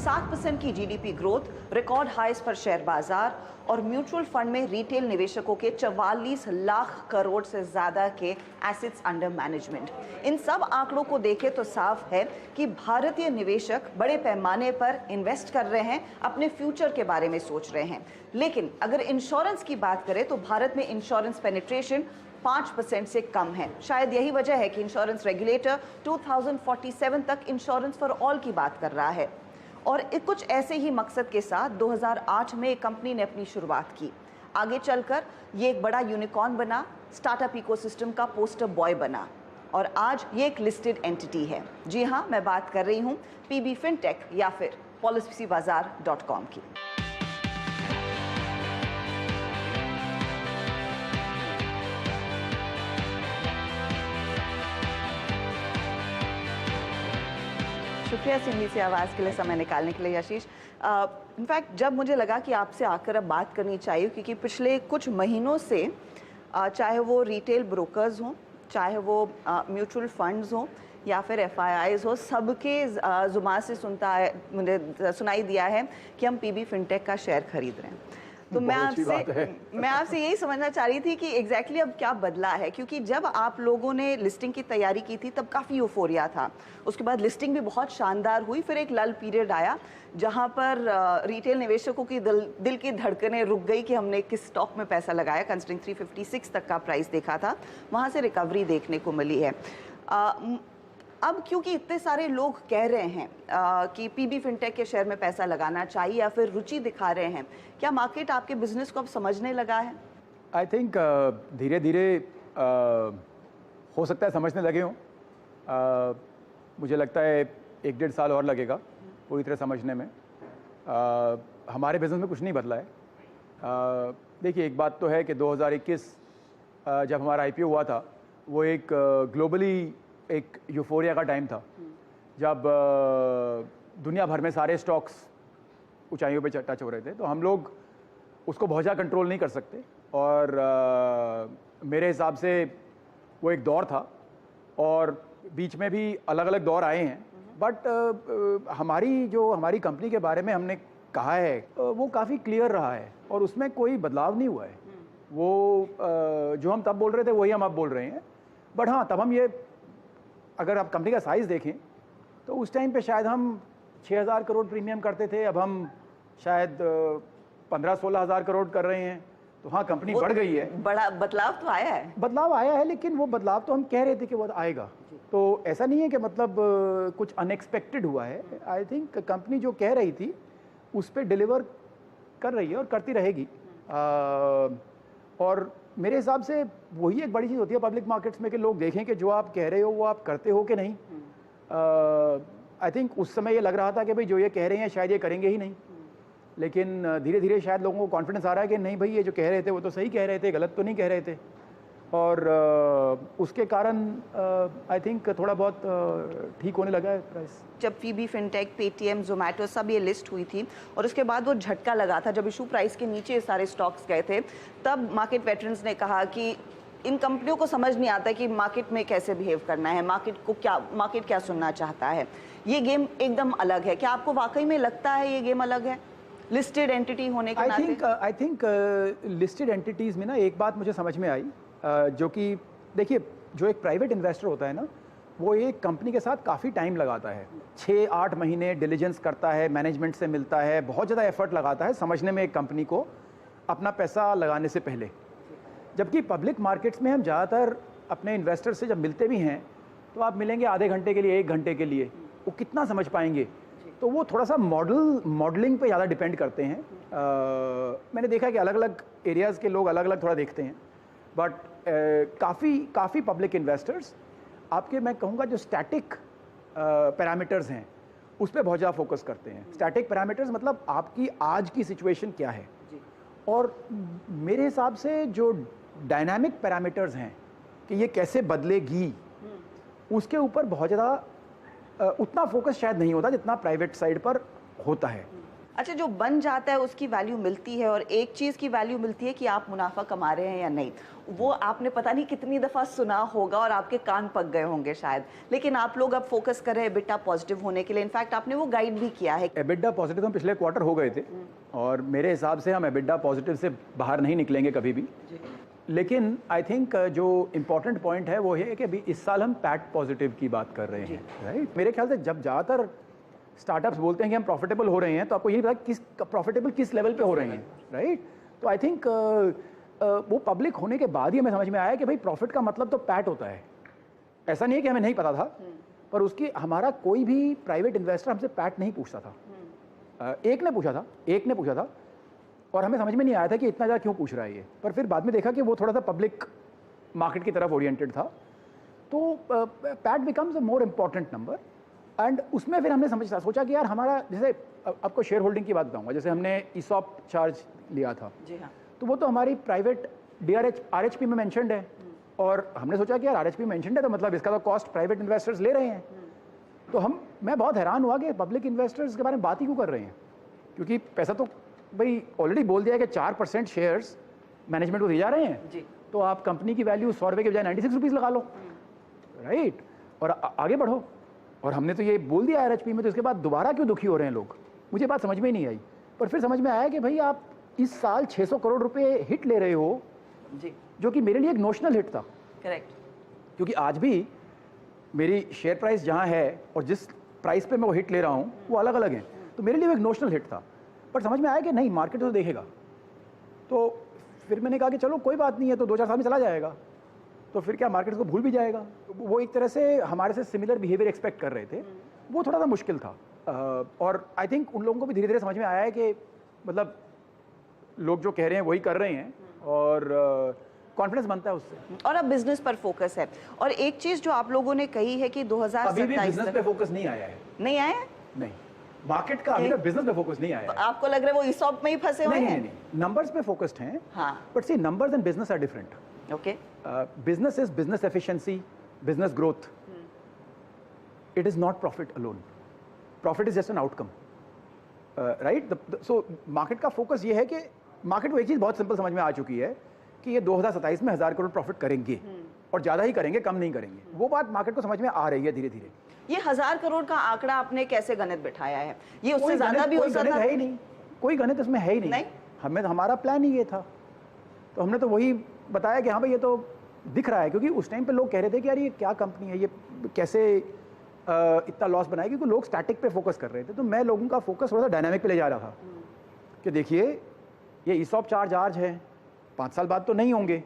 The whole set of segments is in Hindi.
7% की जीडीपी ग्रोथ, रिकॉर्ड हाईस पर शेयर बाजार और म्यूचुअल फंड में रिटेल निवेशकों के 44 लाख करोड़ से ज्यादा के एसेट्स अंडर मैनेजमेंट। इन सब आंकड़ों को देखें तो साफ है कि भारतीय निवेशक बड़े पैमाने पर इन्वेस्ट कर रहे हैं, अपने फ्यूचर के बारे में सोच रहे हैं। लेकिन अगर इंश्योरेंस की बात करें तो भारत में इंश्योरेंस पेनिट्रेशन 5% से कम है। शायद यही वजह है कि इंश्योरेंस रेगुलेटर 2047 तक इंश्योरेंस फॉर ऑल की बात कर रहा है। और कुछ ऐसे ही मकसद के साथ 2008 में एक कंपनी ने अपनी शुरुआत की। आगे चलकर ये एक बड़ा यूनिकॉर्न बना, स्टार्टअप इकोसिस्टम का पोस्टर बॉय बना और आज ये एक लिस्टेड एंटिटी है। जी हाँ, मैं बात कर रही हूँ पीबी फिनटेक या फिर policybazaar.com की। शुक्रिया सिंधी से आवाज़ के लिए समय निकालने के लिए आशीष। इनफैक्ट जब मुझे लगा कि आपसे आकर अब बात करनी चाहिए, क्योंकि पिछले कुछ महीनों से चाहे वो रिटेल ब्रोकर्स हों, चाहे वो म्यूचुअल फंड्स हों या फिर FIIs हो, सबके ज़ुबान से मुझे सुनाई दिया है कि हम पीबी फिनटेक का शेयर खरीद रहे हैं। तो मैं आपसे यही समझना चाह रही थी कि एग्जैक्टली अब क्या बदला है, क्योंकि जब आप लोगों ने लिस्टिंग की तैयारी की थी तब काफ़ी यूफोरिया था। उसके बाद लिस्टिंग भी बहुत शानदार हुई, फिर एक लल पीरियड आया जहां पर रिटेल निवेशकों की दिल की धड़कनें रुक गई कि हमने किस स्टॉक में पैसा लगाया। कंसिडरिंग 356 तक का प्राइस देखा था, वहां से रिकवरी देखने को मिली है। अब क्योंकि इतने सारे लोग कह रहे हैं कि पीबी फिनटेक के शेयर में पैसा लगाना चाहिए या फिर रुचि दिखा रहे हैं, क्या मार्केट आपके बिजनेस को अब समझने लगा है? आई थिंक धीरे धीरे हो सकता है समझने लगे हों। मुझे लगता है 1-1.5 साल और लगेगा पूरी तरह समझने में। हमारे बिज़नेस में कुछ नहीं बदला है। देखिए, एक बात तो है कि 2021 जब हमारा IPO हुआ था, वो एक ग्लोबली एक यूफोरिया का टाइम था, जब दुनिया भर में सारे स्टॉक्स ऊंचाइयों पे टच हो रहे थे। तो हम लोग उसको बहुत ज़्यादा कंट्रोल नहीं कर सकते और मेरे हिसाब से वो एक दौर था और बीच में भी अलग अलग दौर आए हैं। बट हमारी कंपनी के बारे में हमने कहा है वो काफ़ी क्लियर रहा है और उसमें कोई बदलाव नहीं हुआ है। वो जो हम तब बोल रहे थे वही हम अब बोल रहे हैं। बट हाँ, तब हम ये, अगर आप कंपनी का साइज़ देखें तो उस टाइम पे शायद हम 6,000 करोड़ प्रीमियम करते थे, अब हम शायद 15-16 हज़ार करोड़ कर रहे हैं। तो हाँ, कंपनी बढ़ गई है। बड़ा बदलाव तो आया है। बदलाव आया है, लेकिन वो बदलाव तो हम कह रहे थे कि वो आएगा। तो ऐसा नहीं है कि मतलब कुछ अनएक्सपेक्टेड हुआ है। आई थिंक कंपनी जो कह रही थी उस पर डिलीवर कर रही है और करती रहेगी। और मेरे हिसाब से वही एक बड़ी चीज़ होती है पब्लिक मार्केट्स में कि लोग देखें कि जो आप कह रहे हो वो आप करते हो कि नहीं। आई थिंक उस समय ये लग रहा था कि भाई जो ये कह रहे हैं शायद ये करेंगे ही नहीं, लेकिन धीरे धीरे शायद लोगों को कॉन्फिडेंस आ रहा है कि नहीं भाई, ये जो कह रहे थे वो तो सही कह रहे थे, गलत तो नहीं कह रहे थे। और उसके कारण आई थिंक थोड़ा बहुत ठीक होने लगा है प्राइस। जब पीबी फिनटेक, पेटीएम, जोमेटो सब ये लिस्ट हुई थी और उसके बाद वो झटका लगा था जब इशू प्राइस के नीचे सारे स्टॉक्स गए थे, तब मार्केट वेटरन्स ने कहा कि इन कंपनियों को समझ नहीं आता कि मार्केट में कैसे बिहेव करना है, मार्केट क्या सुनना चाहता है। ये गेम एकदम अलग है। क्या आपको वाकई में लगता है ये गेम अलग है लिस्टेड एंटिटी होने के नाते? आई थिंक लिस्टेड एंटिटीज़ में ना एक बात मुझे समझ में आई, जो कि देखिए, जो एक प्राइवेट इन्वेस्टर होता है ना, वो एक कंपनी के साथ काफ़ी टाइम लगाता है, 6-8 महीने डिलिजेंस करता है, मैनेजमेंट से मिलता है, बहुत ज़्यादा एफर्ट लगाता है समझने में एक कंपनी को अपना पैसा लगाने से पहले। जबकि पब्लिक मार्केट्स में हम ज़्यादातर अपने इन्वेस्टर से जब मिलते भी हैं तो आप मिलेंगे आधे घंटे के लिए, 1 घंटे के लिए, वो कितना समझ पाएंगे। तो वो थोड़ा सा मॉडलिंग पे ज़्यादा डिपेंड करते हैं। मैंने देखा है कि अलग अलग एरियाज़ के लोग अलग अलग थोड़ा देखते हैं, बट काफ़ी पब्लिक इन्वेस्टर्स आपके, मैं कहूँगा, जो स्टैटिक पैरामीटर्स हैं उस पर बहुत ज़्यादा फोकस करते हैं। स्टैटिक पैरामीटर्स मतलब आपकी आज की सिचुएशन क्या है, और मेरे हिसाब से जो डायनामिक पैरामीटर्स हैं कि ये कैसे बदलेगी, उसके ऊपर बहुत ज़्यादा उतना फोकस शायद नहीं होता जितना प्राइवेट साइड पर होता है। अच्छा, जो बन जाता है उसकी वैल्यू मिलती है और एक चीज़ की वैल्यू मिलती है कि आप मुनाफा कमा रहे हैं या नहीं। वो आपने पता नहीं कितनी दफ़ा सुना होगा और आपके कान पक गए होंगे शायद, लेकिन आप लोग अब फोकस कर रहे हैं EBITDA पॉजिटिव होने के लिए। इनफैक्ट आपने वो गाइड भी किया है। EBITDA पॉजिटिव हम पिछले क्वार्टर हो गए थे और मेरे हिसाब से हम EBITDA पॉजिटिव से बाहर नहीं निकलेंगे कभी भी। लेकिन आई थिंक जो इम्पोर्टेंट पॉइंट है वो है कि अभी इस साल हम पैट पॉजिटिव की बात कर रहे हैं, राइट। मेरे ख्याल से जब ज़्यादातर स्टार्टअप्स बोलते हैं कि हम प्रॉफिटेबल हो रहे हैं तो आपको ये पता किस प्रॉफिटेबल किस लेवल पे हो रहे हैं, राइट। तो आई थिंक वो पब्लिक होने के बाद ही हमें समझ में आया कि भाई प्रॉफिट का मतलब तो पैट होता है। ऐसा नहीं है कि हमें नहीं पता था, पर उसकी हमारा कोई भी प्राइवेट इन्वेस्टर हमसे पैट नहीं पूछता था। एक ने पूछा था और हमें समझ में नहीं आया था कि इतना ज़्यादा क्यों पूछ रहा है ये। पर फिर बाद में देखा कि वो थोड़ा सा पब्लिक मार्केट की तरफ ओरिएंटेड था, तो PAT becomes a more important number. And उसमें फिर हमने सोचा कि यार हमारा, जैसे आपको शेयर होल्डिंग की बात बताऊंगा, जैसे हमने ईसॉप चार्ज लिया था, जी हाँ, तो वो तो हमारी प्राइवेट RHP में मेंशन्ड है और हमने सोचा कि यार RHP मेंशन्ड है तो मतलब इसका तो कॉस्ट प्राइवेट इन्वेस्टर्स ले रहे हैं। तो मैं बहुत हैरान हुआ कि पब्लिक इन्वेस्टर्स के बारे में बात ही क्यों कर रहे हैं, क्योंकि पैसा तो भाई ऑलरेडी बोल दिया है कि 4% शेयर्स मैनेजमेंट को दिए जा रहे हैं जी। तो आप कंपनी की वैल्यू 100 रुपये के बजाय 96 रुपीज़ लगा लो, राइट, और आगे बढ़ो। और हमने तो ये बोल दिया RHP में, तो इसके बाद दोबारा क्यों दुखी हो रहे हैं लोग, मुझे बात समझ में ही नहीं आई। पर फिर समझ में आया कि भाई आप इस साल 600 करोड़ रुपए हिट ले रहे हो जी, जो कि मेरे लिए एक नोशनल हिट था, करेक्ट। क्योंकि आज भी मेरी शेयर प्राइस जहाँ है और जिस प्राइस पे मैं वो हिट ले रहा हूँ वो अलग अलग हैं, तो मेरे लिए वो एक नोशनल हिट था। पर समझ में आया कि नहीं, मार्केट तो देखेगा। तो फिर मैंने कहा कि चलो कोई बात नहीं है, तो 2-4 साल में चला जाएगा, तो फिर क्या मार्केट को भूल भी जाएगा। वो एक तरह से हमारे से सिमिलर बिहेवियर एक्सपेक्ट कर रहे थे, वो थोड़ा सा मुश्किल था। और आई थिंक उन लोगों को भी धीरे धीरे समझ में आया है कि मतलब लोग जो कह रहे हैं वही कर रहे हैं और कॉन्फिडेंस बनता है उससे। और अब बिजनेस पर फोकस है। और एक चीज जो आप लोगों ने कही है कि 2027 अभी भी बिजनेस पे फोकस नहीं आया है। नहीं आया है? नहीं, मार्केट का अभी तक बिजनेस पे फोकस नहीं आया तो है। आपको लग रहा है वो ईसॉप में ही फंसे हुए हैं? नहीं, नंबर्स पे फोकस्ड हैं, हाँ, but see numbers and business are different. Okay. Business is business efficiency, business growth. It is not profit alone. Profit is just an outcome, right? So market का focus ये है कि market को एक चीज़ बहुत सिंपल समझ में आ चुकी है कि ये 2027 में 1000 करोड़ प्रॉफिट करेंगे और ज़्यादा ही करेंगे, कम नहीं करेंगे। वो बात मार्केट को समझ में आ रही है धीरे धीरे। ये 1000 करोड़ का आंकड़ा आपने कैसे गणित बिठाया है? ये उससे ज्यादा भी हो कोई गणित सकता है ही नहीं, कोई गणित इसमें है ही नहीं। हमें हमारा प्लान ही ये था, तो हमने तो वही बताया कि हाँ भाई ये तो दिख रहा है, क्योंकि उस टाइम पे लोग कह रहे थे कि यार ये क्या कंपनी है, ये कैसे इतना लॉस बनाएगी, क्योंकि लोग स्टैटिक पे फोकस कर रहे थे। तो मैं लोगों का फोकस थोड़ा सा डायनामिक पे ले जा रहा था कि देखिए ये ईसॉप चार्ज आज है, 5 साल बाद तो नहीं होंगे,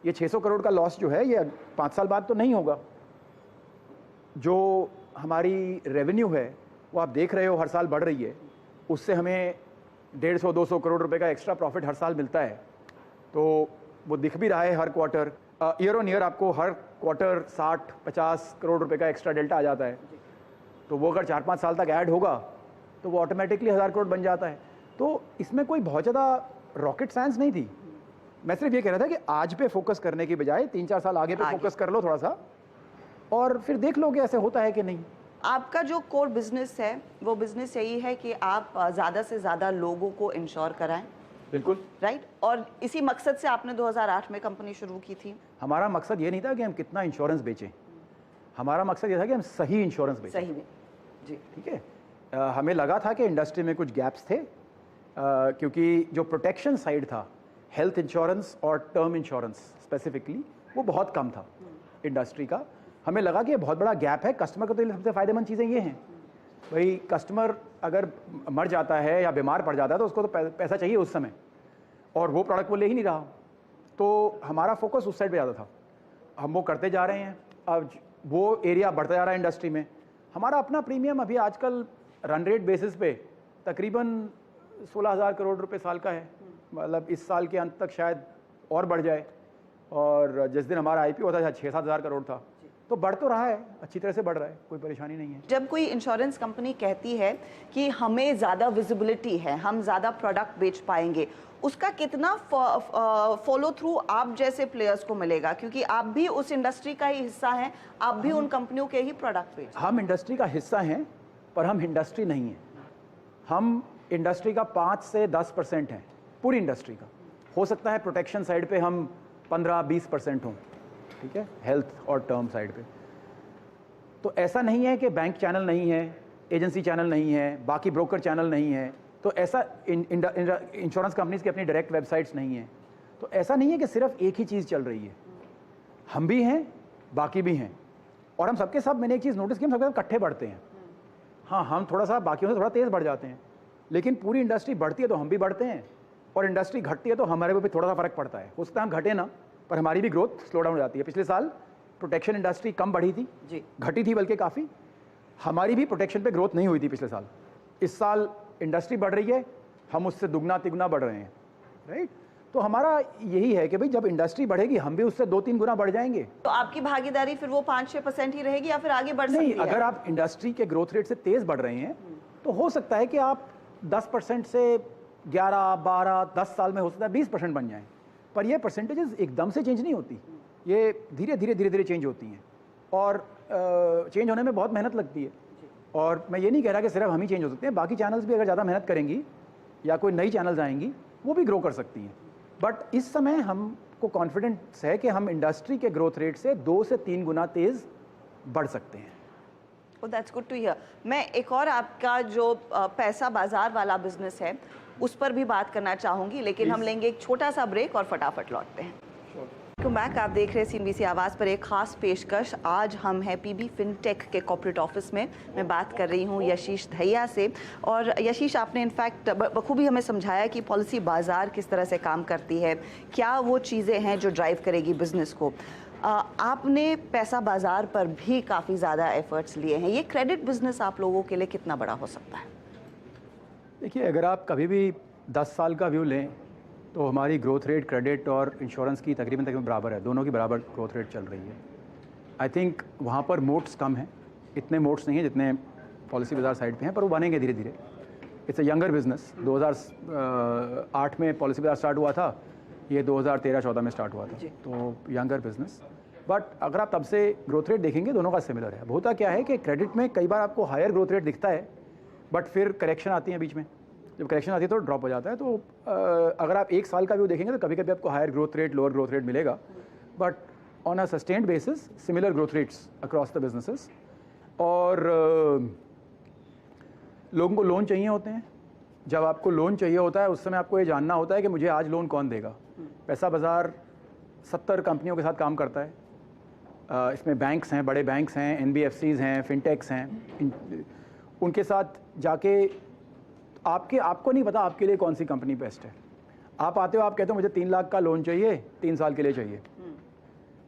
ये 600 करोड़ का लॉस जो है ये 5 साल बाद तो नहीं होगा, जो हमारी रेवेन्यू है वो आप देख रहे हो हर साल बढ़ रही है, उससे हमें 150-200 करोड़ रुपए का एक्स्ट्रा प्रॉफिट हर साल मिलता है, तो वो दिख भी रहा है हर क्वार्टर। ईयर ऑन ईयर आपको हर क्वार्टर 60-50 करोड़ रुपए का एक्स्ट्रा डेल्टा आ जाता है, तो वो अगर 4-5 साल तक ऐड होगा तो वो ऑटोमेटिकली 1000 करोड़ बन जाता है। तो इसमें कोई बहुत ज़्यादा रॉकेट साइंस नहीं थी। मैं सिर्फ ये कह रहा था कि आज पे फोकस करने की बजाय 3-4 साल आगे पे फोकस कर लो थोड़ा सा, और फिर देख लो कि ऐसे होता है कि नहीं। आपका जो कोर बिजनेस है वो बिजनेस यही है कि आप ज़्यादा से ज़्यादा लोगों को इंश्योर कराएं। बिल्कुल राइट, और इसी मकसद से आपने 2008 में कंपनी शुरू की थी। हमारा मकसद ये नहीं था कि हम कितना इंश्योरेंस बेचें, हमारा मकसद ये था कि हम सही इंश्योरेंस बेचें। सही में जी, ठीक है। हमें लगा था कि इंडस्ट्री में कुछ गैप्स थे, क्योंकि जो प्रोटेक्शन साइड था, हेल्थ इंश्योरेंस और टर्म इंश्योरेंस स्पेसिफिकली, वो बहुत कम था इंडस्ट्री का। हमें लगा कि ये बहुत बड़ा गैप है। कस्टमर को तो सबसे फ़ायदेमंद चीज़ें ये हैं, भाई कस्टमर अगर मर जाता है या बीमार पड़ जाता है तो उसको तो पैसा चाहिए उस समय, और वो प्रोडक्ट वो ले ही नहीं रहा। तो हमारा फोकस उस साइड पे ज़्यादा था। हम वो करते जा रहे हैं, अब वो एरिया बढ़ता जा रहा है इंडस्ट्री में। हमारा अपना प्रीमियम अभी आजकल रन रेट बेसिस पे तकरीबन 16,000 करोड़ रुपए साल का है, मतलब इस साल के अंत तक शायद और बढ़ जाए, और जिस दिन हमारा IPO था शायद 6-7 हज़ार करोड़ था। तो बढ़ तो रहा है, अच्छी तरह से बढ़ रहा है, कोई परेशानी नहीं है। जब कोई इंश्योरेंस कंपनी कहती है कि हमें ज़्यादा विजिबिलिटी है, हम ज़्यादा प्रोडक्ट बेच पाएंगे, उसका कितना फॉलो थ्रू आप जैसे प्लेयर्स को मिलेगा? क्योंकि आप भी उस इंडस्ट्री का ही हिस्सा हैं, आप भी उन कंपनियों के ही प्रोडक्ट बेच। हम इंडस्ट्री का हिस्सा हैं, पर हम इंडस्ट्री नहीं हैं। हम इंडस्ट्री का 5 से 10% हैं, पूरी इंडस्ट्री का। हो सकता है प्रोटेक्शन साइड पे हम 15-20% हों, ठीक है, हेल्थ और टर्म साइड पे। तो ऐसा नहीं है कि बैंक चैनल नहीं है, एजेंसी चैनल नहीं है, बाकी ब्रोकर चैनल नहीं है, तो ऐसा इंश्योरेंस कंपनीज की अपनी डायरेक्ट वेबसाइट्स नहीं है, तो ऐसा नहीं है कि सिर्फ एक ही चीज़ चल रही है। हम भी हैं, बाकी भी हैं, और हम सबके सब, मैंने एक चीज़ नोटिस की, हम सबके सब इकट्ठे बढ़ते हैं। हाँ, हम थोड़ा सा बाकियों से थोड़ा तेज़ बढ़ जाते हैं, लेकिन पूरी इंडस्ट्री बढ़ती है तो हम भी बढ़ते हैं, और इंडस्ट्री घटती है तो हमारे को भी थोड़ा सा फर्क पड़ता है। हो सकता है हम घटे ना, पर हमारी भी ग्रोथ स्लो डाउन हो जाती है। पिछले साल प्रोटेक्शन इंडस्ट्री कम बढ़ी थी जी, घटी थी बल्कि काफ़ी, हमारी भी प्रोटेक्शन पे ग्रोथ नहीं हुई थी पिछले साल। इस साल इंडस्ट्री बढ़ रही है, हम उससे दुगना तिगुना बढ़ रहे हैं, राइट। तो हमारा यही है कि भाई जब इंडस्ट्री बढ़ेगी हम भी उससे 2-3 गुना बढ़ जाएंगे। तो आपकी भागीदारी फिर वो 5-6% ही रहेगी या फिर आगे बढ़ सकती है? नहीं, अगर आप इंडस्ट्री के ग्रोथ रेट से तेज़ बढ़ रहे हैं तो हो सकता है कि आप 10% से 11, 12, 10 साल में हो सकता है 20% बन जाएं, पर ये परसेंटेजेस एकदम से चेंज नहीं होती, ये धीरे धीरे चेंज होती हैं, और चेंज होने में बहुत मेहनत लगती है। और मैं ये नहीं कह रहा कि सिर्फ हम ही चेंज हो सकते हैं, बाकी चैनल्स भी अगर ज़्यादा मेहनत करेंगी या कोई नई चैनल्स आएंगी वो भी ग्रो कर सकती हैं। बट इस समय हमको कॉन्फिडेंस है कि हम इंडस्ट्री के ग्रोथ रेट से 2 से 3 गुना तेज़ बढ़ सकते हैं। Oh, that's good to hear. मैं एक और आपका जो पैसा बाजार वाला बिजनेस है उस पर भी बात करना चाहूँगी, लेकिन हम लेंगे एक छोटा सा ब्रेक और फटाफट लौटते हैं। वेलकम बैक, आप देख रहे हैं CNBC आवाज़ पर एक खास पेशकश। आज हम हैं PB फिनटेक के कॉर्पोरेट ऑफिस में। मैं बात कर रही हूँ यशीश दहिया से। और यशीश, आपने इनफैक्ट बखूबी हमें समझाया कि पॉलिसी बाजार किस तरह से काम करती है, क्या वो चीज़ें हैं जो ड्राइव करेगी बिजनेस को। आपने पैसा बाजार पर भी काफ़ी ज़्यादा एफर्ट्स लिए हैं। ये क्रेडिट बिजनेस आप लोगों के लिए कितना बड़ा हो सकता है? देखिए, अगर आप कभी भी 10 साल का व्यू लें तो हमारी ग्रोथ रेट क्रेडिट और इंश्योरेंस की तकरीबन बराबर है, दोनों की बराबर ग्रोथ रेट चल रही है। आई थिंक वहाँ पर मोड्स कम हैं, इतने मोड्स नहीं हैं जितने पॉलिसी बाजार साइड पे हैं, पर वो बनेंगे धीरे धीरे। It's a younger business. 2008 में पॉलिसी बाजार स्टार्ट हुआ था, ये 2013-14 में स्टार्ट हुआ था, तो यंगर बिजनेस। बट अगर आप तब से ग्रोथ रेट देखेंगे दोनों का सिमिलर है। होता क्या है कि क्रेडिट में कई बार आपको हायर ग्रोथ रेट दिखता है, बट फिर करेक्शन आती है बीच में, जब करेक्शन आती है तो ड्रॉप हो जाता है। तो अगर आप 1 साल का व्यू देखेंगे तो कभी कभी आपको higher growth rate, lower growth rate मिलेगा, but on a sustained basis similar growth rates across the businesses. और लोगों को लोन चाहिए होते हैं। जब आपको लोन चाहिए होता है उस समय आपको ये जानना होता है कि मुझे आज लोन कौन देगा। पैसा बाजार 70 कंपनियों के साथ काम करता है। इसमें बैंक्स हैं, बड़े बैंक्स हैं, NBFCs हैं, फिनटेक्स हैं। उनके साथ जाके आपको नहीं पता आपके लिए कौन सी कंपनी बेस्ट है। आप आते हो, आप कहते हो मुझे 3 लाख का लोन चाहिए, 3 साल के लिए चाहिए।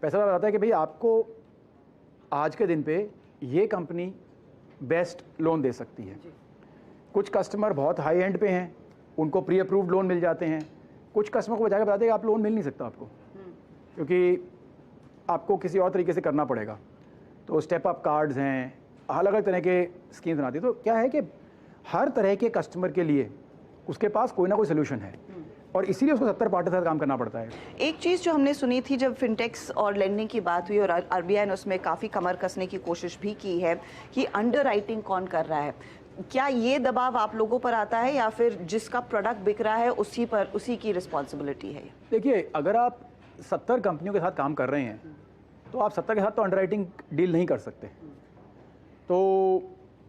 पैसा बताता है कि भाई आपको आज के दिन पे ये कंपनी बेस्ट लोन दे सकती है। कुछ कस्टमर बहुत हाई एंड पे हैं, उनको प्री अप्रूव्ड लोन मिल जाते हैं। कुछ कस्टमर को बचा के बताते हैं आप लोन मिल नहीं सकता आपको, क्योंकि आपको किसी और तरीके से करना पड़ेगा। तो स्टेप अप कार्ड्स हैं, अलग अलग तरह के स्कीम्स बनाती है। तो क्या है कि हर तरह के कस्टमर के लिए उसके पास कोई ना कोई सोल्यूशन है, और इसीलिए उसको 70 पार्टी के साथ काम करना पड़ता है। एक चीज़ जो हमने सुनी थी जब फिनटेक्स और लेंडिंग की बात हुई, और RBI ने उसमें काफ़ी कमर कसने की कोशिश भी की है कि अंडरराइटिंग कौन कर रहा है। क्या ये दबाव आप लोगों पर आता है या फिर जिसका प्रोडक्ट बिक रहा है उसी की रिस्पॉन्सिबिलिटी है? देखिए, अगर आप 70 कंपनियों के साथ काम कर रहे हैं तो आप 70 के साथ तो अंडरराइटिंग डील नहीं कर सकते। तो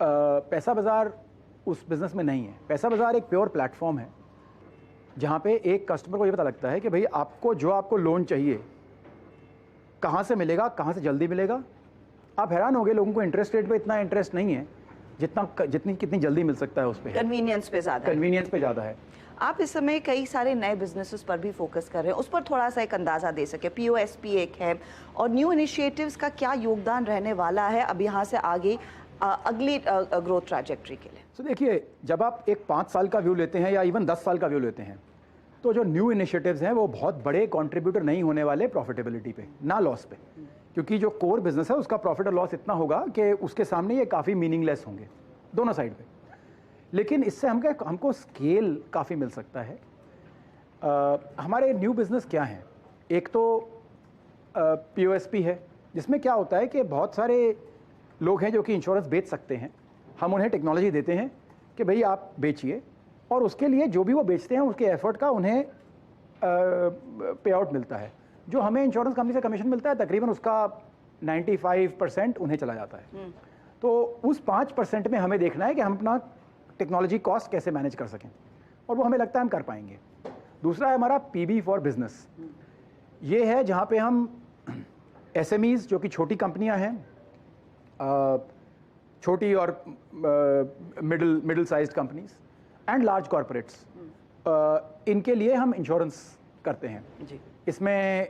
पैसा बाजार उस बिज़नेस में नहीं है। पैसा बाजार एक प्योर प्लेटफॉर्म है जहाँ पे एक कस्टमर को ये पता लगता है कि भाई आपको लोन चाहिए कहाँ से मिलेगा, कहाँ से जल्दी मिलेगा। आप हैरान होंगे, लोगों को इंटरेस्ट रेट पे इतना इंटरेस्ट नहीं है कितनी जल्दी मिल सकता है उस पर। कन्वीनियंस पे ज़्यादा है। आप इस समय कई सारे नए बिजनेसेस पर भी फोकस कर रहे हैं, उस पर थोड़ा सा एक अंदाज़ा दे सके। POSP एक है, और न्यू इनिशिएटिव्स का क्या योगदान रहने वाला है अब यहाँ से आगे अगली ग्रोथ ट्रैजेक्टरी के लिए? तो देखिए, जब आप एक 5 साल का व्यू लेते हैं या इवन 10 साल का व्यू लेते हैं, तो जो न्यू इनिशिएटिव्स हैं वो बहुत बड़े कंट्रीब्यूटर नहीं होने वाले प्रॉफिटेबिलिटी पे, ना लॉस पे, क्योंकि जो कोर बिजनेस है उसका प्रॉफिट और लॉस इतना होगा कि उसके सामने ये काफ़ी मीनिंगलेस होंगे दोनों साइड पे। लेकिन इससे हमको स्केल काफ़ी मिल सकता है। हमारे न्यू बिज़नेस क्या हैं? एक तो POSP है, जिसमें क्या होता है कि बहुत सारे लोग हैं जो कि इंश्योरेंस बेच सकते हैं। हम उन्हें टेक्नोलॉजी देते हैं कि भाई आप बेचिए, और उसके लिए जो भी वो बेचते हैं उसके एफर्ट का उन्हें पे आउट मिलता है। जो हमें इंश्योरेंस कंपनी से कमीशन मिलता है तकरीबन उसका 95% उन्हें चला जाता है। तो उस 5% में हमें देखना है कि हम अपना टेक्नोलॉजी कॉस्ट कैसे मैनेज कर सकें, और वो हमें लगता है हम कर पाएंगे। दूसरा है हमारा पीबी फॉर बिजनेस। ये है जहाँ पे हम एसएमईज जो कि छोटी कंपनियाँ हैं, छोटी और middle sized companies and large corporates, इनके लिए हम इंश्योरेंस करते हैं जी। इसमें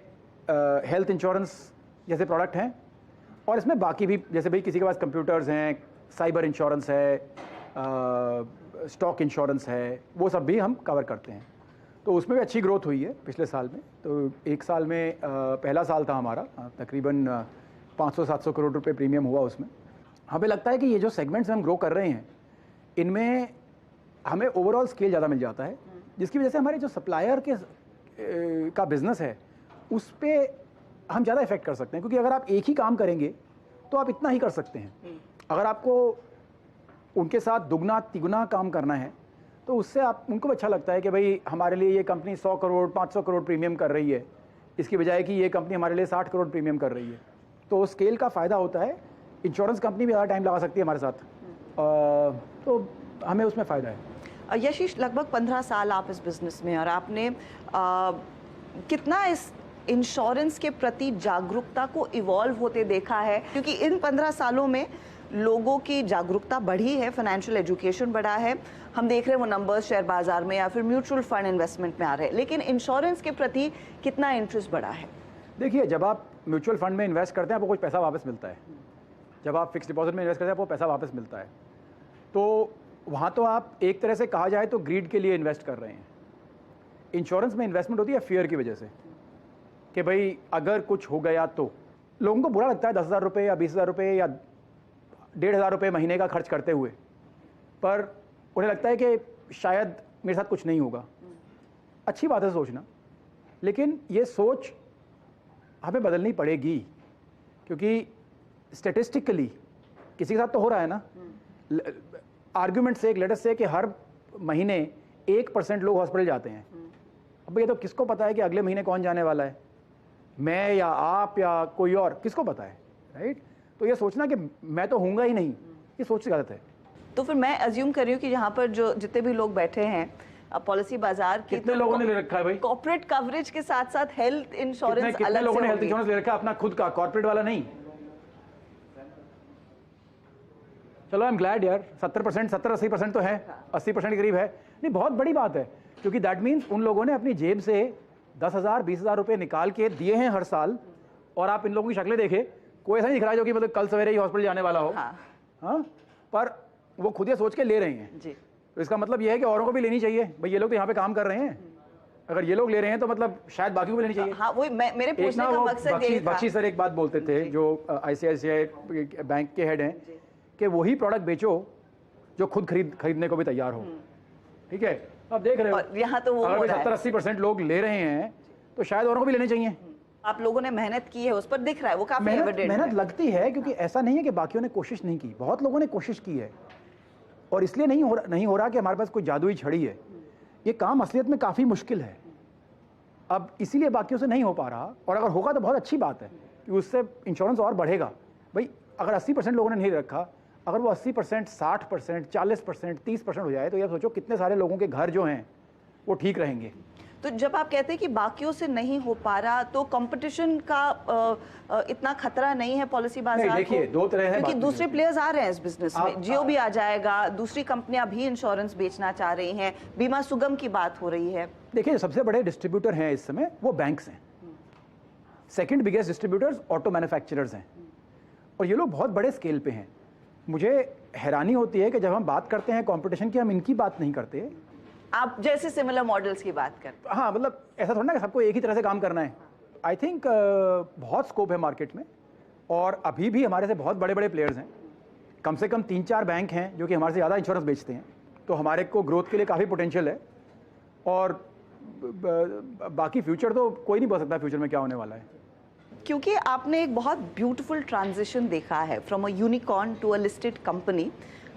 हेल्थ इंश्योरेंस जैसे प्रोडक्ट हैं, और इसमें बाकी भी, जैसे भाई किसी के पास कंप्यूटर्स हैं, साइबर इंश्योरेंस है, स्टॉक इंश्योरेंस है, वो सब भी हम कवर करते हैं। तो उसमें भी अच्छी ग्रोथ हुई है पिछले साल में। तो एक साल में पहला साल था हमारा, तकरीबन 500-700 करोड़ रुपए प्रीमियम हुआ उसमें। हमें लगता है कि ये जो सेगमेंट्स हम ग्रो कर रहे हैं इनमें हमें ओवरऑल स्केल ज़्यादा मिल जाता है, जिसकी वजह से हमारे जो सप्लायर का बिजनेस है उस पर हम ज़्यादा इफेक्ट कर सकते हैं। क्योंकि अगर आप एक ही काम करेंगे तो आप इतना ही कर सकते हैं। अगर आपको उनके साथ दुगना तिगुना काम करना है तो उससे आप उनको अच्छा लगता है कि भाई हमारे लिए ये कंपनी 100 करोड़ 500 करोड़ प्रीमियम कर रही है, इसकी बजाय कि ये कंपनी हमारे लिए 60 करोड़ प्रीमियम कर रही है। तो स्केल का फ़ायदा होता है। इंश्योरेंस कंपनी भी ज़्यादा टाइम लगा सकती है हमारे साथ, तो हमें उसमें फ़ायदा है। यशीश, लगभग 15 साल आप इस बिज़नेस में, और आपने कितना इस इंश्योरेंस के प्रति जागरूकता को इवॉल्व होते देखा है? क्योंकि इन 15 सालों में लोगों की जागरूकता बढ़ी है, फाइनेंशियल एजुकेशन बढ़ा है। हम देख रहे हैं वो नंबर्स शेयर बाजार में या फिर म्यूचुअल फंड इन्वेस्टमेंट में आ रहे हैं, लेकिन इंश्योरेंस के प्रति कितना इंटरेस्ट बढ़ा है? देखिए, जब आप म्यूचुअल फंड में इन्वेस्ट करते हैं आपको कुछ पैसा वापस मिलता है, जब आप फिक्स डिपॉजिट में इन्वेस्ट करते हैं आपको पैसा वापस मिलता है। तो वहाँ तो आप एक तरह से कहा जाए तो ग्रीड के लिए इन्वेस्ट कर रहे हैं। इंश्योरेंस में इन्वेस्टमेंट होती है फियर की वजह से कि भाई अगर कुछ हो गया तो। लोगों को बुरा लगता है 10,000 रुपये या 20,000 रुपये या 1,500 रुपये महीने का खर्च करते हुए, पर उन्हें लगता है कि शायद मेरे साथ कुछ नहीं होगा। अच्छी बात है सोचना, लेकिन ये सोच हमें बदलनी पड़ेगी, क्योंकि स्टैटिस्टिकली किसी के साथ तो हो रहा है ना। आर्ग्यूमेंट से, एक लेटर से कि हर महीने 1% लोग हॉस्पिटल जाते हैं। अब ये तो किसको पता है कि अगले महीने कौन जाने वाला है, मैं या आप या कोई और, किसको पता है, राइट? तो ये सोचना कि मैं तो होऊंगा ही नहीं, ये सोच गलत है। तो फिर मैं अज्यूम कर रही हूँ कि यहाँ पर जो जितने भी लोग बैठे हैं पॉलिसी बाजार की, कितने लोगों ने ले रखा है भाई कॉर्पोरेट कवरेज के साथ साथ हेल्थ इंश्योरेंस? कितने लोगों ने हेल्थ इंश्योरेंस ले रखा है अपना खुद का, कॉर्पोरेट वाला नहीं? चलो आई एम ग्लैड यार, 70%, 70-80% तो है, 80% के करीब है। नहीं, बहुत बड़ी बात है, क्योंकि दैट मीन्स उन लोगों ने अपनी जेब से 10,000 20,000 रुपये निकाल के दिए हैं हर साल। और आप इन लोगों की शक्लें देखे, कोई ऐसा नहीं दिख रहा है जो कि मतलब कल सवेरे ही हॉस्पिटल जाने वाला हो। हाँ, पर वो खुद ये सोच के ले रहे हैं जी। तो इसका मतलब ये है कि औरों को भी लेनी चाहिए। भाई ये लोग तो यहाँ पे काम कर रहे हैं, अगर ये लोग ले रहे हैं तो मतलब शायद बाकी को भी लेनी चाहिए। हाँ, वही मेरे पूछने का मकसद यही था। बख्शी सर एक बात बोलते थे, जो ICICI बैंक के हेड हैं, कि वही प्रोडक्ट बेचो जो खुद खरीदने को भी तैयार हो। ठीक है, अब देख रहे हो यहाँ तो वो अगर 70-80% लोग ले रहे हैं तो शायद औरों को भी लेने चाहिए। आप लोगों ने मेहनत की है, उस पर दिख रहा है, वो काफी एविडेंट है। मेहनत लगती है, क्योंकि ऐसा नहीं है कि बाकियों ने कोशिश नहीं की, बहुत लोगों ने कोशिश की है। और इसलिए नहीं हो रहा कि हमारे पास कोई जादुई छड़ी है। ये काम असलियत में काफ़ी मुश्किल है, अब इसीलिए बाकियों से नहीं हो पा रहा। और अगर होगा तो बहुत अच्छी बात है कि उससे इंश्योरेंस और बढ़ेगा। भाई अगर 80% लोगों ने नहीं रखा, अगर वो 80%, 60%, 40%, 30% हो जाए तो ये सोचो कितने सारे लोगों के घर जो हैं वो ठीक रहेंगे। तो जब आप कहते हैं कि बाकियों से नहीं हो पा रहा, तो कंपटीशन का इतना खतरा नहीं है पॉलिसी बाजार को? देखिए, दो तरह है, क्योंकि दूसरे प्लेयर्स आ रहे हैं इस बिजनेस में। जियो भी आ जाएगा, दूसरी कंपनियां भी इंश्योरेंस बेचना चाह रही हैं, बीमा सुगम की बात हो रही है। देखिए, सबसे बड़े डिस्ट्रीब्यूटर हैं इस समय वो बैंक्स हैं। Second biggest distributors auto manufacturers हैं, और ये लोग बहुत बड़े स्केल पे हैं। मुझे हैरानी होती है कि जब हम बात करते हैं कंपटीशन की, हम इनकी बात नहीं करते, आप जैसे सिमिलर मॉडल्स की बात करते हैं। हाँ, मतलब ऐसा थोड़ा ना कि सबको एक ही तरह से काम करना है। आई थिंक बहुत स्कोप है मार्केट में, और अभी भी हमारे से बहुत बड़े बड़े प्लेयर्स हैं। कम से कम 3-4 बैंक हैं जो कि हमारे से ज़्यादा इंश्योरेंस बेचते हैं, तो हमारे को ग्रोथ के लिए काफ़ी पोटेंशियल है। और बाकी फ्यूचर तो कोई नहीं बोल सकता फ्यूचर में क्या होने वाला है। क्योंकि आपने एक बहुत ब्यूटीफुल ट्रांजिशन देखा है from a unicorn to a listed company.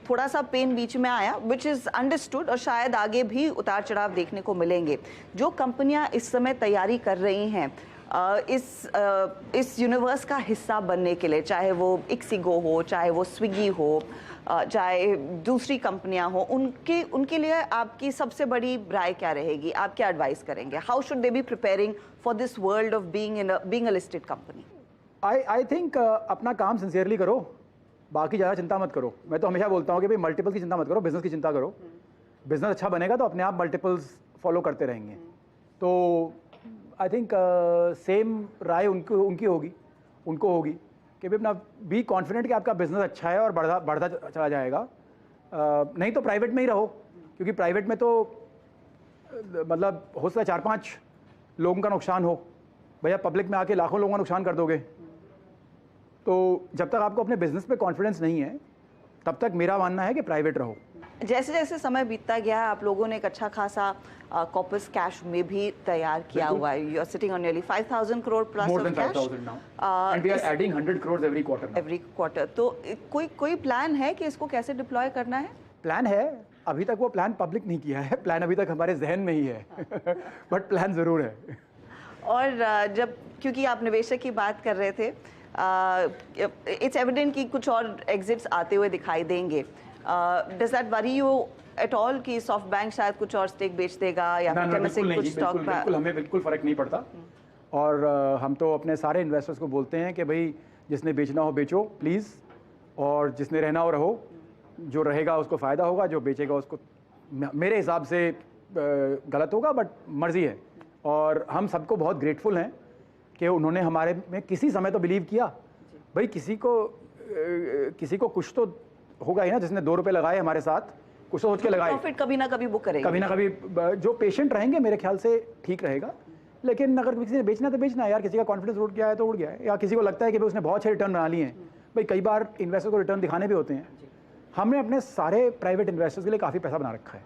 थोड़ा सा पेन बीच में आया, विच इज़ अंडरस्टूड, और शायद आगे भी उतार चढ़ाव देखने को मिलेंगे। जो कंपनियां इस समय तैयारी कर रही हैं इस यूनिवर्स का हिस्सा बनने के लिए, चाहे वो इक्सिगो हो, चाहे वो स्विगी हो, चाहे दूसरी कंपनियां हो, उनके लिए आपकी सबसे बड़ी राय क्या रहेगी? आप क्या एडवाइस करेंगे? How should they B preparing for this world of being a listed company? I think अपना काम सिंसियरली करो, बाकी ज़्यादा चिंता मत करो। मैं तो हमेशा बोलता हूँ कि भाई मल्टीपल की चिंता मत करो, बिजनेस की चिंता करो। बिजनेस अच्छा बनेगा तो अपने आप मल्टीपल्स फॉलो करते रहेंगे। तो आई थिंक सेम राय उनकी होगी, उनको होगी कि भाई अपना बी कॉन्फिडेंट कि आपका बिजनेस अच्छा है और बढ़ता चला जाएगा। नहीं तो प्राइवेट में ही रहो, क्योंकि प्राइवेट में तो मतलब हो सकता है 4-5 लोगों का नुकसान हो, भैया पब्लिक में आके लाखों लोगों का नुकसान कर दोगे। तो जब तक आपको अपने बिजनेस पे कॉन्फिडेंस नहीं है तब तक मेरा मानना है कि प्राइवेट रहो। जैसे जैसे समय बीतता गया है, आप लोगों ने एक अच्छा खासा कॉर्पस कैश में भी तैयार किया हुआ है। You are sitting on nearly 5,000 crore plus More of than cash 5,000 now. And we are adding 100 crores every quarter now. Every quarter. तो कोई प्लान है कि इसको कैसे डिप्लॉय करना है? प्लान है, अभी तक वो प्लान पब्लिक नहीं किया है, प्लान अभी तक हमारे जहन में ही है बट प्लान ज़रूर है। और जब क्योंकि आप निवेशक की बात कर रहे थे, इट्स एविडेंट कि कुछ और एग्जिट्स आते हुए दिखाई देंगे। Does that worry you at all कि सॉफ्ट बैंक शायद कुछ और स्टेक बेच देगा या फिर टेमासेक कुछ स्टॉक? बिल्कुल हमें बिल्कुल फ़र्क नहीं पड़ता। और हम तो अपने सारे इन्वेस्टर्स को बोलते हैं कि भाई जिसने बेचना हो बेचो प्लीज़, और जिसने रहना हो रहो। जो रहेगा उसको फ़ायदा होगा, जो बेचेगा उसको मेरे हिसाब से गलत होगा, बट मर्ज़ी है। और हम सबको बहुत ग्रेटफुल हैं कि उन्होंने हमारे में किसी समय तो बिलीव किया। भाई किसी को कुछ तो होगा ही ना, जिसने 2 रुपये लगाए हमारे साथ, कुछ तो सोच के लगाए। प्रॉफिट कभी ना कभी बुक करेंगे, कभी ना कभी। जो पेशेंट रहेंगे मेरे ख्याल से ठीक रहेगा। लेकिन अगर किसी ने बेचना तो बेचना है यार, किसी का कॉन्फिडेंस उड़ गया है तो उड़ गया है, या किसी को लगता है कि भाई उसने बहुत अच्छे रिटर्न बना लिए हैं। भाई कई बार इन्वेस्टर को रिटर्न दिखाने भी होते हैं। हमने अपने सारे प्राइवेट इन्वेस्टर्स के लिए काफ़ी पैसा बना रखा है,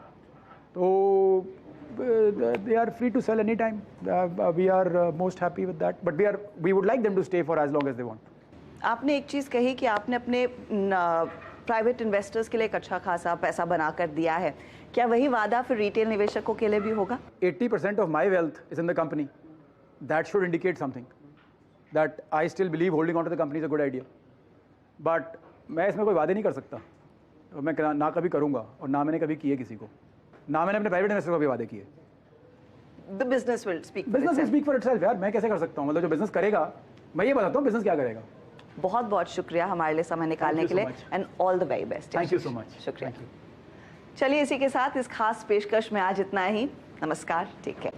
तो they are free to sell any time. We are most happy with that, but we would like them to stay for as long as they want. आपने एक चीज़ कही कि आपने अपने प्राइवेट इन्वेस्टर्स के लिए एक अच्छा खासा पैसा बना कर दिया है। क्या वही वादा फिर रिटेल निवेशकों के लिए भी होगा? 80% of my wealth is in the company. That should indicate something. That I still believe holding on to the company is a good idea. But मैं इसमें कोई वादे नहीं कर सकता। मैं ना कभी करूँगा, और ना मैंने कभी किए किसी को, ना मैंने अपने प्राइवेट इन्वेस्टर को भी वादे किए। The business will speak for business itself. Speak for itself यार। मैं कैसे कर सकता हूँ? मतलब जो बिजनेस करेगा, मैं ये बताता हूँ बिजनेस क्या करेगा। बहुत बहुत शुक्रिया हमारे लिए समय निकालने के लिए, and all the very best. Thank you so much. शुक्रिया। चलिए इसी के साथ इस खास पेशकश में आज इतना ही। नमस्कार, टेक केयर।